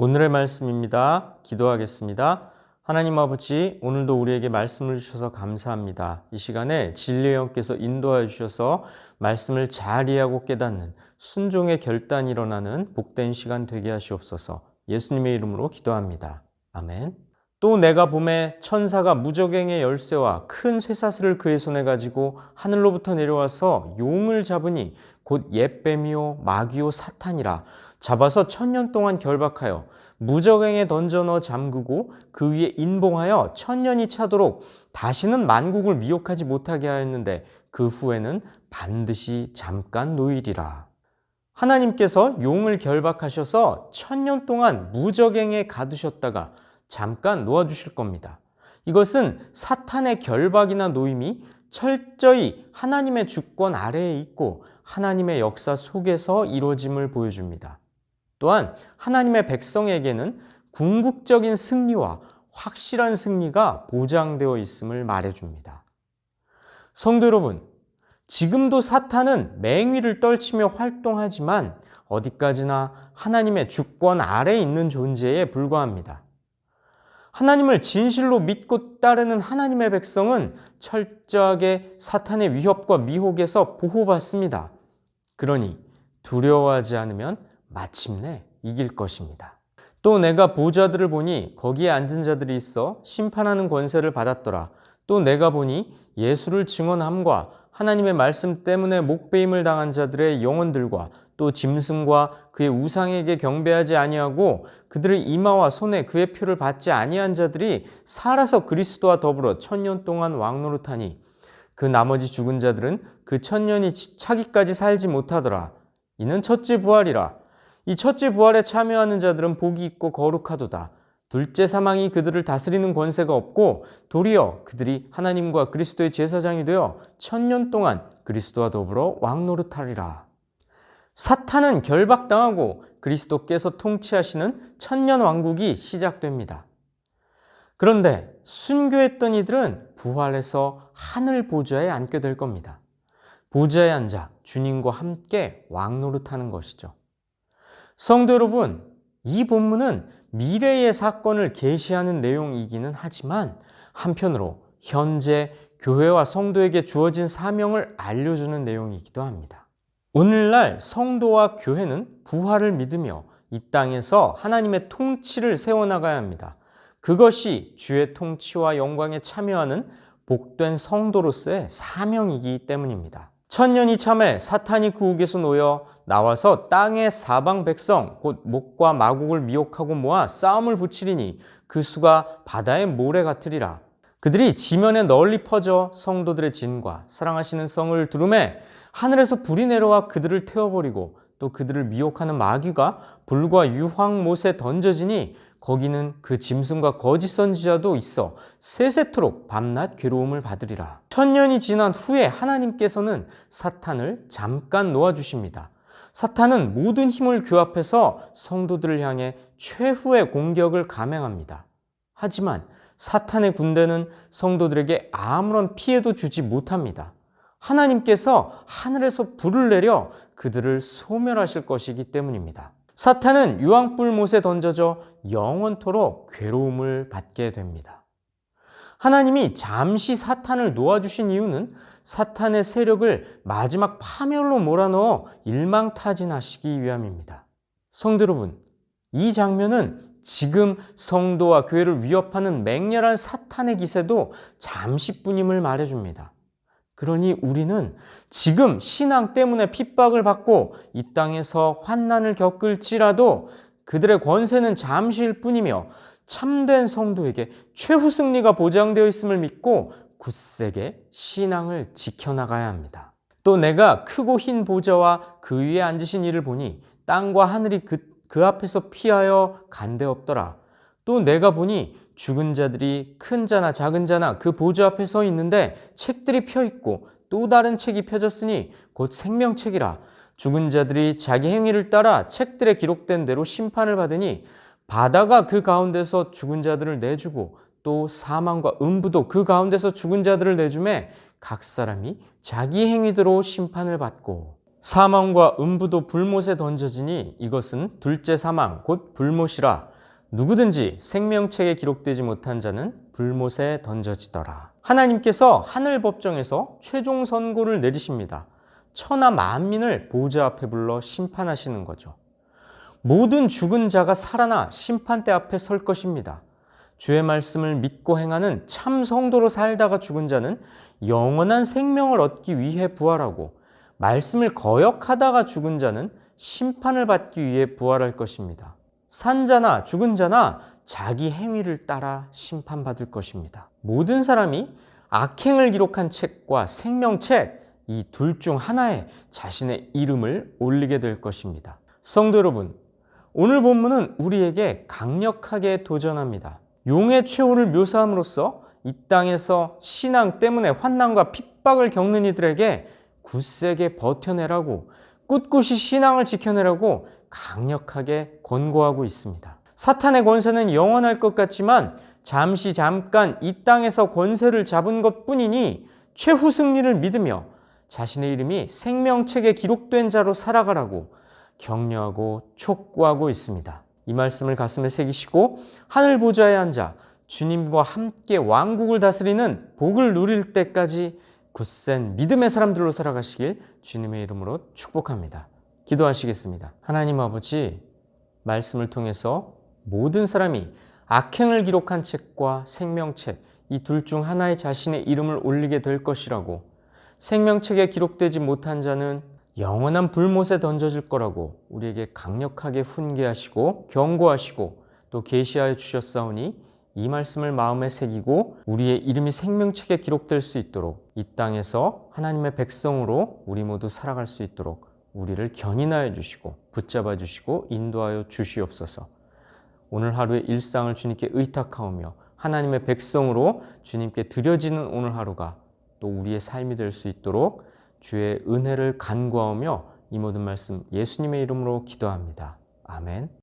오늘의 말씀입니다. 기도하겠습니다. 하나님 아버지, 오늘도 우리에게 말씀을 주셔서 감사합니다. 이 시간에 진리의 영께서 인도하여 주셔서 말씀을 잘 이해하고 깨닫는 순종의 결단이 일어나는 복된 시간 되게 하시옵소서. 예수님의 이름으로 기도합니다. 아멘. 또 내가 봄에 천사가 무저갱의 열쇠와 큰 쇠사슬을 그의 손에 가지고 하늘로부터 내려와서 용을 잡으니 곧 옛뱀이요 마귀요 사탄이라. 잡아서 1000년 동안 결박하여 무저갱에 던져 넣어 잠그고 그 위에 인봉하여 1000년이 차도록 다시는 만국을 미혹하지 못하게 하였는데 그 후에는 반드시 잠깐 놓이리라. 하나님께서 용을 결박하셔서 1000년 동안 무저갱에 가두셨다가 잠깐 놓아주실 겁니다. 이것은 사탄의 결박이나 노임이 철저히 하나님의 주권 아래에 있고 하나님의 역사 속에서 이루어짐을 보여줍니다. 또한 하나님의 백성에게는 궁극적인 승리와 확실한 승리가 보장되어 있음을 말해줍니다. 성도 여러분, 지금도 사탄은 맹위를 떨치며 활동하지만 어디까지나 하나님의 주권 아래에 있는 존재에 불과합니다. 하나님을 진실로 믿고 따르는 하나님의 백성은 철저하게 사탄의 위협과 미혹에서 보호받습니다. 그러니 두려워하지 않으면 마침내 이길 것입니다. 또 내가 보좌들을 보니 거기에 앉은 자들이 있어 심판하는 권세를 받았더라. 또 내가 보니 예수를 증언함과 하나님의 말씀 때문에 목배임을 당한 자들의 영혼들과 또 짐승과 그의 우상에게 경배하지 아니하고 그들의 이마와 손에 그의 표를 받지 아니한 자들이 살아서 그리스도와 더불어 1000년 동안 왕노릇하니 그 나머지 죽은 자들은 그 1000년이 차기까지 살지 못하더라. 이는 첫째 부활이라. 이 첫째 부활에 참여하는 자들은 복이 있고 거룩하도다. 둘째 사망이 그들을 다스리는 권세가 없고 도리어 그들이 하나님과 그리스도의 제사장이 되어 1000년 동안 그리스도와 더불어 왕노릇하리라. 사탄은 결박당하고 그리스도께서 통치하시는 1000년 왕국이 시작됩니다. 그런데 순교했던 이들은 부활해서 하늘 보좌에 앉게 될 겁니다. 보좌에 앉아 주님과 함께 왕노릇하는 것이죠. 성도 여러분, 이 본문은 미래의 사건을 계시하는 내용이기는 하지만 한편으로 현재 교회와 성도에게 주어진 사명을 알려주는 내용이기도 합니다. 오늘날 성도와 교회는 부활을 믿으며 이 땅에서 하나님의 통치를 세워나가야 합니다. 그것이 주의 통치와 영광에 참여하는 복된 성도로서의 사명이기 때문입니다. 1000년이 참에 사탄이 그 옥에서 놓여 나와서 땅의 사방 백성 곧 목과 마국을 미혹하고 모아 싸움을 붙이리니 그 수가 바다의 모래 같으리라. 그들이 지면에 널리 퍼져 성도들의 진과 사랑하시는 성을 두루매 하늘에서 불이 내려와 그들을 태워버리고 또 그들을 미혹하는 마귀가 불과 유황못에 던져지니 거기는 그 짐승과 거짓 선지자도 있어 세세토록 밤낮 괴로움을 받으리라. 1000년이 지난 후에 하나님께서는 사탄을 잠깐 놓아주십니다. 사탄은 모든 힘을 규합해서 성도들을 향해 최후의 공격을 감행합니다. 하지만 사탄의 군대는 성도들에게 아무런 피해도 주지 못합니다. 하나님께서 하늘에서 불을 내려 그들을 소멸하실 것이기 때문입니다. 사탄은 유황불못에 던져져 영원토록 괴로움을 받게 됩니다. 하나님이 잠시 사탄을 놓아주신 이유는 사탄의 세력을 마지막 파멸로 몰아넣어 일망타진하시기 위함입니다. 성도 여러분, 이 장면은 지금 성도와 교회를 위협하는 맹렬한 사탄의 기세도 잠시뿐임을 말해줍니다. 그러니 우리는 지금 신앙 때문에 핍박을 받고 이 땅에서 환난을 겪을지라도 그들의 권세는 잠시일 뿐이며 참된 성도에게 최후 승리가 보장되어 있음을 믿고 굳세게 신앙을 지켜나가야 합니다. 또 내가 크고 흰 보좌와 그 위에 앉으신 이를 보니 땅과 하늘이 그 앞에서 피하여 간데 없더라. 또 내가 보니 죽은 자들이 큰 자나 작은 자나 그 보좌 앞에 서 있는데 책들이 펴 있고 또 다른 책이 펴졌으니 곧 생명책이라. 죽은 자들이 자기 행위를 따라 책들에 기록된 대로 심판을 받으니 바다가 그 가운데서 죽은 자들을 내주고 또 사망과 음부도 그 가운데서 죽은 자들을 내주매 각 사람이 자기 행위대로 심판을 받고 사망과 음부도 불못에 던져지니 이것은 둘째 사망 곧 불못이라. 누구든지 생명책에 기록되지 못한 자는 불못에 던져지더라. 하나님께서 하늘 법정에서 최종 선고를 내리십니다. 천하 만민을 보좌 앞에 불러 심판하시는 거죠. 모든 죽은 자가 살아나 심판대 앞에 설 것입니다. 주의 말씀을 믿고 행하는 참 성도로 살다가 죽은 자는 영원한 생명을 얻기 위해 부활하고, 말씀을 거역하다가 죽은 자는 심판을 받기 위해 부활할 것입니다. 산 자나 죽은 자나 자기 행위를 따라 심판받을 것입니다. 모든 사람이 악행을 기록한 책과 생명책, 이 둘 중 하나에 자신의 이름을 올리게 될 것입니다. 성도 여러분, 오늘 본문은 우리에게 강력하게 도전합니다. 용의 최후를 묘사함으로써 이 땅에서 신앙 때문에 환난과 핍박을 겪는 이들에게 굳세게 버텨내라고, 꿋꿋이 신앙을 지켜내라고 강력하게 권고하고 있습니다. 사탄의 권세는 영원할 것 같지만 잠깐 이 땅에서 권세를 잡은 것뿐이니 최후 승리를 믿으며 자신의 이름이 생명책에 기록된 자로 살아가라고 격려하고 촉구하고 있습니다. 이 말씀을 가슴에 새기시고 하늘 보좌에 앉아 주님과 함께 왕국을 다스리는 복을 누릴 때까지 굳센 믿음의 사람들로 살아가시길 주님의 이름으로 축복합니다. 기도하시겠습니다. 하나님 아버지, 말씀을 통해서 모든 사람이 악행을 기록한 책과 생명책, 이 둘 중 하나에 자신의 이름을 올리게 될 것이라고, 생명책에 기록되지 못한 자는 영원한 불못에 던져질 거라고 우리에게 강력하게 훈계하시고 경고하시고 또 계시하여 주셨사오니, 이 말씀을 마음에 새기고 우리의 이름이 생명책에 기록될 수 있도록, 이 땅에서 하나님의 백성으로 우리 모두 살아갈 수 있도록 우리를 견인하여 주시고 붙잡아 주시고 인도하여 주시옵소서. 오늘 하루의 일상을 주님께 의탁하오며 하나님의 백성으로 주님께 드려지는 오늘 하루가 또 우리의 삶이 될 수 있도록 주의 은혜를 간구하오며 이 모든 말씀 예수님의 이름으로 기도합니다. 아멘.